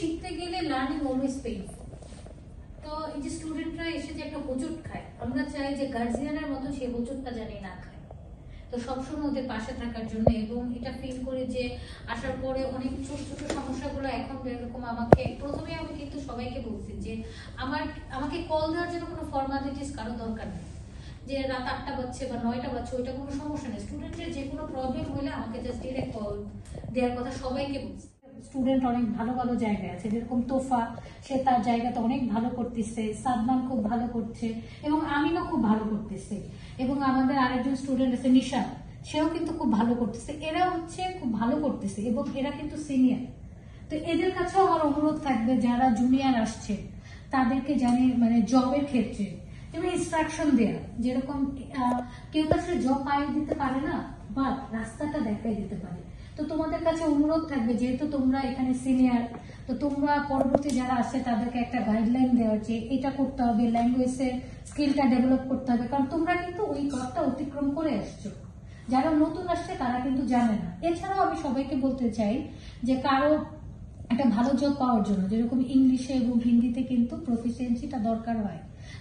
শিখতে গেলে learning always painful. তো এই যে স্টুডেন্টরা এসে যে একটা হোঁচট খায়, আমরা চাই যে গার্জিয়ানের মতো সেই হোঁচটটা জানি না খায়। তো সবসময় ওদের পাশে থাকার জন্য, এবং এটা ফিল করে যে আসার পরে অনেক ছোট ছোট সমস্যাগুলো এখন এরকম আমাকে প্রথমে আমি কিন্তু সবাইকে বলছি যে আমাকে কল দেওয়ার জন্য কোনো ফর্মালিটিস কারো দরকার নেই, যে রাত 8টা বাজছে বা 9টা বাজছে ওইটা কোনো সমস্যা নেই। স্টুডেন্টের যে কোনো প্রবলেম হলে আমাকে জাস্ট ডিরেক্ট কল দেওয়ার কথা সবাইকে বলছি। স্টুডেন্ট অনেক ভালো ভালো জায়গায় আছে, যেরকম তোফা, সে তার জায়গাতে অনেক ভালো করতেছে, সাদমান খুব ভালো করছে, এবং আমিনও খুব ভালো করতেছে, এবং আমাদের আরেকজন স্টুডেন্ট আছে নিশা, সেও কিন্তু খুব ভালো করতেছে। এরা হচ্ছে খুব ভালো করতেছে এবং এরা কিন্তু সিনিয়র। তো এদের কাছেও আমার অনুরোধ থাকবে যারা জুনিয়র আসছে তাদেরকে জানি মানে জবের ক্ষেত্রে যেমন ইনস্ট্রাকশন দেয়া, যেরকম কেউ তো আসলে জব পাইয়ে দিতে পারে না, বা রাস্তাটা দেখাই দিতে পারে। তো তোমাদের কাছে অনুরোধ থাকবে, যেহেতু তোমরা এখানে সিনিয়র, তো তোমরা পরবর্তী যারা আসছে তাদেরকে একটা গাইডলাইন দেওয়া যে এটা করতে হবে, ল্যাঙ্গুয়েজের স্কিলটা ডেভেলপ করতে হবে, কারণ তোমরা কিন্তু ওই পথটা অতিক্রম করে আসছো। যারা নতুন আসছে তারা কিন্তু জানে না। এছাড়াও আমি সবাইকে বলতে চাই যে কারো একটা ভালো জব পাওয়ার জন্য যেরকম ইংলিশে এবং হিন্দিতে কিন্তু প্রফিসিয়েন্সিটা দরকার হয়।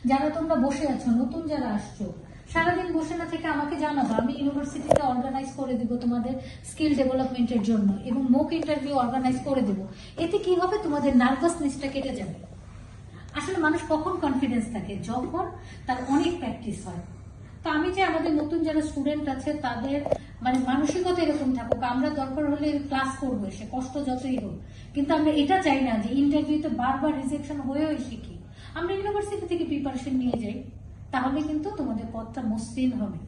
যারা তোমরা বসে আছো, নতুন যারা আসছো, সারাদিন বসে না থেকে আমাকে জানাবো, আমি ইউনিভার্সিটিতে অর্গানাইজ করে দিব তোমাদের স্কিল ডেভেলপমেন্টের জন্য, এবং মক ইন্টারভিউ অর্গানাইজ করে দেবো। এতে কি হবে, তোমাদের নার্ভাসনেসটা কেটে যাবে। আসলে মানুষ কখন কনফিডেন্স থাকে, যখন তার অনেক প্র্যাকটিস হয়। তো আমি যে আমাদের নতুন যারা স্টুডেন্ট আছে তাদের মানে মানসিকতা এরকম থাকুক, আমরা দরকার হলে ক্লাস করবো, সে কষ্ট যতই হোক, কিন্তু আমরা এটা চাই না যে ইন্টারভিউতে বারবার রিজেকশন হয়েও শিখি। আমরা ইউনিভার্সিটি থেকে প্রিপারেশন নিয়ে যাই, তাহলে কিন্তু তোমাদের পথটা মসৃণ হবে।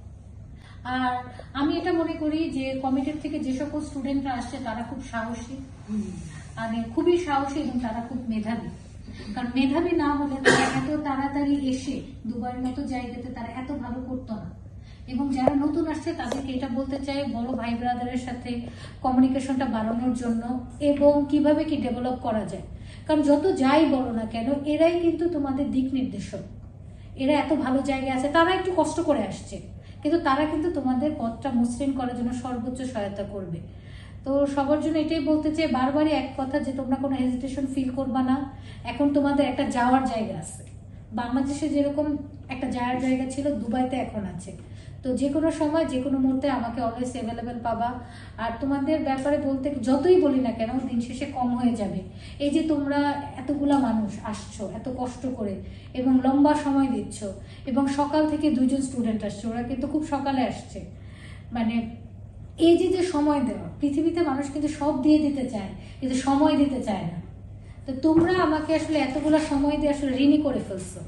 আর আমি এটা মনে করি যে কমিটির থেকে যে সকল স্টুডেন্টরা আসছে তারা খুব সাহসী, মানে খুবই সাহসী, এবং তারা খুব মেধাবী। কারণ মেধাবী না হলে তারা এত তাড়াতাড়ি এসে দুবাইয়ের মতো জায়গাতে তারা এত ভালো করতো না। এবং যারা নতুন আসছে তাদেরকে এটা বলতে চাই, বড় ভাই ব্রাদারের সাথে কমিউনিকেশনটা বাড়ানোর জন্য, এবং কিভাবে কি ডেভেলপ করা যায়। কারণ যত যাই বলো না কেন, এরাই কিন্তু তোমাদের দিক নির্দেশক। এরা এত ভালো জায়গায় আছে, তারা একটু কষ্ট করে আসছে, কিন্তু তারা কিন্তু তোমাদের পথটা মসৃণ করার জন্য সর্বোচ্চ সহায়তা করবে। তো সবার জন্য এটাই বলতে চাই, বারবারই এক কথা, যে তোমরা কোনো হেজিটেশন ফিল করবা না। এখন তোমাদের একটা যাওয়ার জায়গা আছে, বাংলাদেশে যেরকম একটা যাওয়ার জায়গা ছিল, দুবাইতে এখন আছে। তো যে কোনো সময় যে কোনো মুহূর্তে আমাকে অলওয়েজ অ্যাভেলেবেল পাবা। আর তোমাদের ব্যাপারে বলতে যতই বলি না কেন, দিন শেষে কম হয়ে যাবে। এই যে তোমরা এতগুলা মানুষ আসছো এত কষ্ট করে এবং লম্বা সময় দিচ্ছ, এবং সকাল থেকে 2জন স্টুডেন্ট আসছে, ওরা কিন্তু খুব সকালে আসছে। মানে এই যে সময় দেওয়া, পৃথিবীতে মানুষ কিন্তু সব দিয়ে দিতে চায় কিন্তু সময় দিতে চায় না। তো তোমরা আমাকে আসলে এতগুলো সময় দিয়ে আসলে ঋণী করে ফেলছো।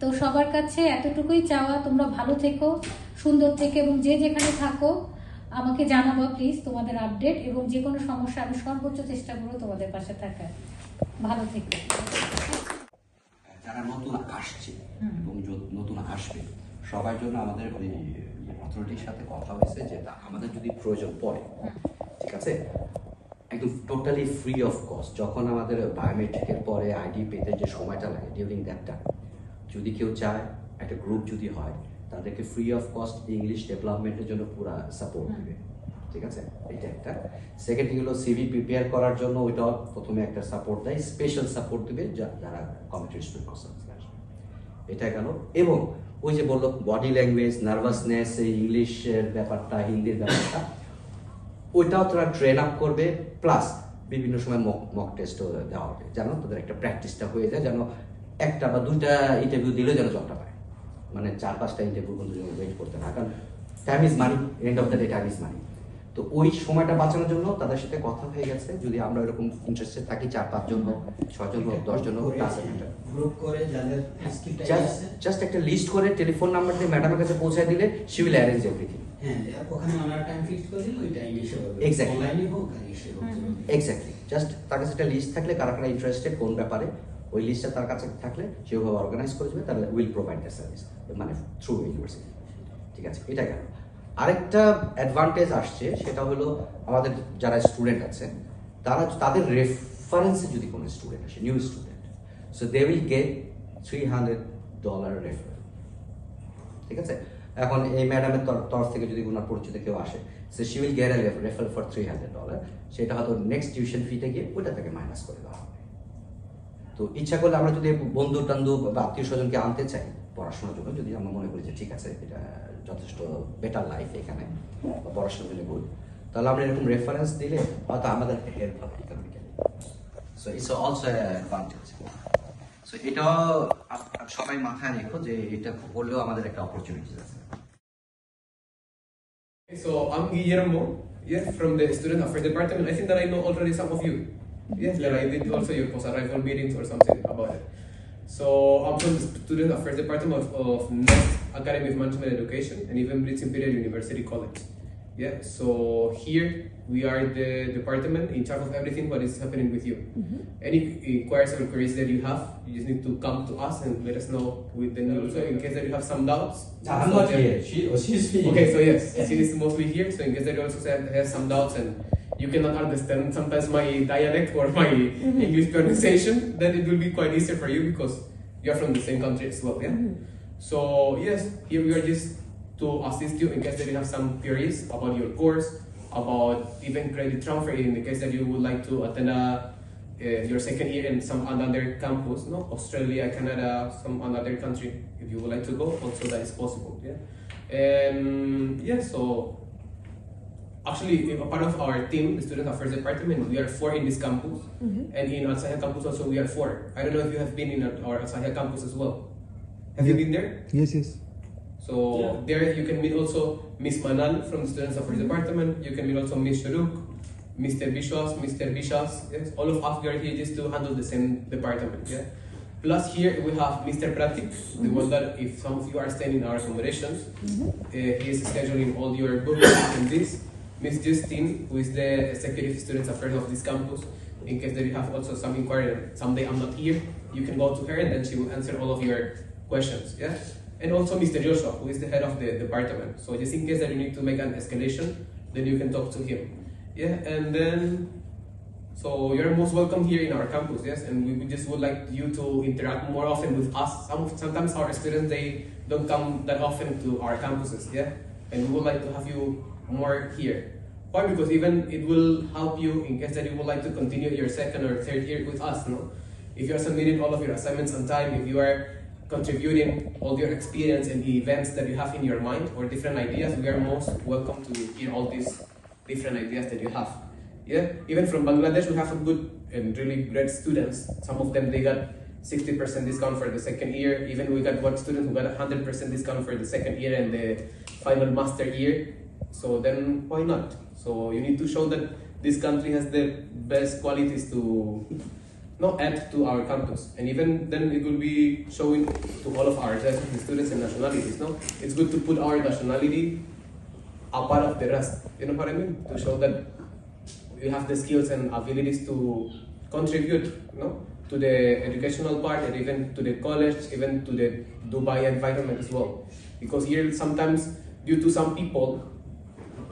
তো সবার কাছে এতটুকুই চাওয়া, তোমরা ভালো থেকো, সুন্দর থেকে, এবং যে যেখানে থাকো আমাকে জানাবো প্লিজ তোমাদের আপডেট, এবং যে কোনো সমস্যা আমি সর্বোচ্চ চেষ্টা করবো তোমাদের পাশে থাকার। ভালো থেকো। যারা নতুন আসছে এবং নতুন আসবে সবার জন্য আমাদের ওই অথরিটির সাথে কথা হয়েছে যে আমাদের যদি প্রয়োজন পড়ে, ঠিক আছে, একদম টোটালি ফ্রি অফ কস্ট, যখন আমাদের বায়োমেট্রিকের পরে আইডি পেতে যে সময়টা লাগে ডিউরিং দ্যাট টাইম, যদি কেউ চায় একটা গ্রুপ যদি হয়, তাদেরকে ফ্রি অফ কস্ট ইংলিশ ডেভেলপমেন্টের জন্য পুরো সাপোর্ট দেবে, ঠিক আছে। এটা একটা। সেকেন্ড হলো সিভি প্রিপেয়ার করার জন্য ওইটা প্রথমে একটা সাপোর্ট দেয়, স্পেশাল সাপোর্ট দিবে যারা কমিটির স্টুডেন্ট আসবে। এটা গেল। এবং ওই যে বললো বডি ল্যাঙ্গুয়েজ, নার্ভাসনেস, ইংলিশের ব্যাপারটা, হিন্দির ব্যাপারটা, ওইটাও তারা ট্রেন আপ করবে, প্লাস বিভিন্ন সময় মক টেস্টও দেওয়া হবে, যেন তাদের একটা প্র্যাকটিসটা হয়ে যায়, যেন একটা বা দুইটা ইন্টারভিউ দিলেও যেন জবটা পায়, মানে 4-5টা ইন্টারভিউ পর্যন্ত ওয়েট করতে না, কারণ time is money, end of the day time is money. তো ওই সময়টা বাঁচানোর জন্য তাদের সাথে কথা হয়ে গেছে, যদি আমরা এরকম ইন্টারেস্টেড থাকি 4-5 জন হোক, 6 জন হোক, 10 জন হোক, গ্রুপ করে যাদের জাস্ট একটা লিস্ট করে টেলিফোন নাম্বার দিয়ে ম্যাডামের কাছে পৌঁছায় দিলে শি উইল অ্যারেঞ্জ এভরিথিং। হ্যাঁ, ওখানে আমরা টাইম ফিক্স করে দিলে ওই টাইমে এসে হবে, এক্স্যাক্টলি অনলাইনে হোক আর এসে হোক। এক্স্যাক্টলি, জাস্ট তার কাছে একটা লিস্ট থাকলে কারা কারা ইন্টারেস্টেড কোন ব্যাপারে, ওই লিস্টটা তার কাছে থাকলে সেভাবে অর্গানাইজ করে দেবে, তাহলে উইল প্রোভাইড দ্য সার্ভিস, মানে থ্রু ইউনিভার্সিটি, ঠিক আছে। এটা গেল। আরেকটা অ্যাডভান্টেজ আসছে, সেটা হলো আমাদের যারা স্টুডেন্ট আছে তাদের রেফারেন্সে যদি কোনো স্টুডেন্ট আসে, new student, so they will get $300 referral, ঠিক আছে। এখন এই ম্যাডামের তরফ থেকে যদি ওনার পরিচিত কেউ আসে, so she will get a referral for $300, সেটা হয়তো নেক্সট টিউশন ফিতে গিয়ে ওটা তাকে মাইনাস করে দেওয়া হবে। তো ইচ্ছা করলে আমরা যদি বন্ধু বান্ধব বা আত্মীয় স্বজনকে আনতে চাই পড়াশোনার জন্য, যদি আমরা মনে করি যে ঠিক আছে এটা যথেষ্ট বেটার লাইফ এখানে বা পড়াশোনার জন্য গুড, তাহলে আমরা এরকম রেফারেন্স দিলে হয়তো আমাদের হেল্প হবে economically. So it's also advantage. So এটাও সবাই মাথায় রেখো যে এটা করলেও আমাদের একটা অপরচুনিটি আছে। So I'm Guillermo, yes, from the Student Affairs Department. I think that I know already some of you. Yes, that I did also your post-arrival meetings or something about it. So I'm from the Student Affairs Department of NEST Academy of Management Education and even British Imperial University College. Yeah, so here we are the department in charge of everything what is happening with you. Any inquiries or queries that you have, you just need to come to us and let us know with the news. So in case that you have some doubts. I'm not here. She's here. Okay, so yes, she is mostly here. So in case that you also have some doubts and you cannot understand sometimes my dialect or my English pronunciation, then it will be quite easier for you because you are from the same country as well. Yeah. So yes, here we are just to assist you in case that you have some queries about your course, about even credit transfer in the case that you would like to attend your second year in some another campus, no, Australia, Canada, some another country. If you would like to go, also that is possible. Yeah, and yeah, so actually, a part of our team, the Student Affairs Department, we are 4 in this campus, and in Al-Sahel campus also we are 4. I don't know if you have been in our Al-Sahel campus as well. Have you been there? Yes, yes. So there you can meet also Miss Manal from the Students Affairs Department. You can meet also Miss Shuruk, Mr. Bishwas, Mr. Bishas. Yes, all of us we are here just to handle the same department. Yeah. Plus here we have Mr. Pratik, the one that if some of you are staying in our accommodations, he is scheduling all your bookings and this. Miss Justine, who is the Executive Students Affairs of this campus. In case that you have also some inquiry, someday I'm not here, you can go to her and then she will answer all of your questions. Yeah. And also Mr. Joshua, who is the head of the department. So just in case that you need to make an escalation, then you can talk to him. Yeah, and then, so you're most welcome here in our campus, yes? And we just would like you to interact more often with us. Sometimes our students, they don't come that often to our campuses, yeah? And we would like to have you more here. Why? Because even it will help you in case that you would like to continue your second or third year with us, no? If you are submitting all of your assignments on time, if you are contributing all your experience and the events that you have in your mind or different ideas, we are most welcome to hear all these different ideas that you have. Yeah, even from Bangladesh, we have a good and really great students. Some of them, they got 60% discount for the second year. Even we got one student who got 100% discount for the second year and the final master year. So then why not? So you need to show that this country has the best qualities to add to our campus, and even then it will be showing to all of our students and nationalities. No, it's good to put our nationality apart of the rest. You know what I mean? To show that we have the skills and abilities to contribute, to the educational part, and even to the college, even to the Dubai environment as well. Because here sometimes, due to some people,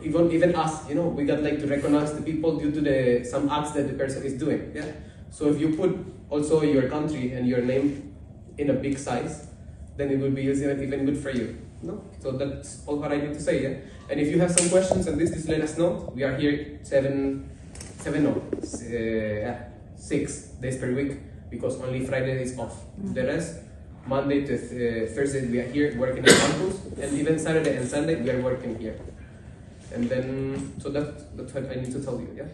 even us, we got like to recognize the people due to some acts that the person is doing. Yeah. So if you put also your country and your name in a big size, then it will be even good for you. No? So that's all what I need to say. Yeah. And if you have some questions and this, just let us know. We are here 6 days per week because only Friday is off. The rest, Monday to Thursday, we are here working at campus, and even Saturday and Sunday we are working here. And then, so that's what I need to tell you. Yeah.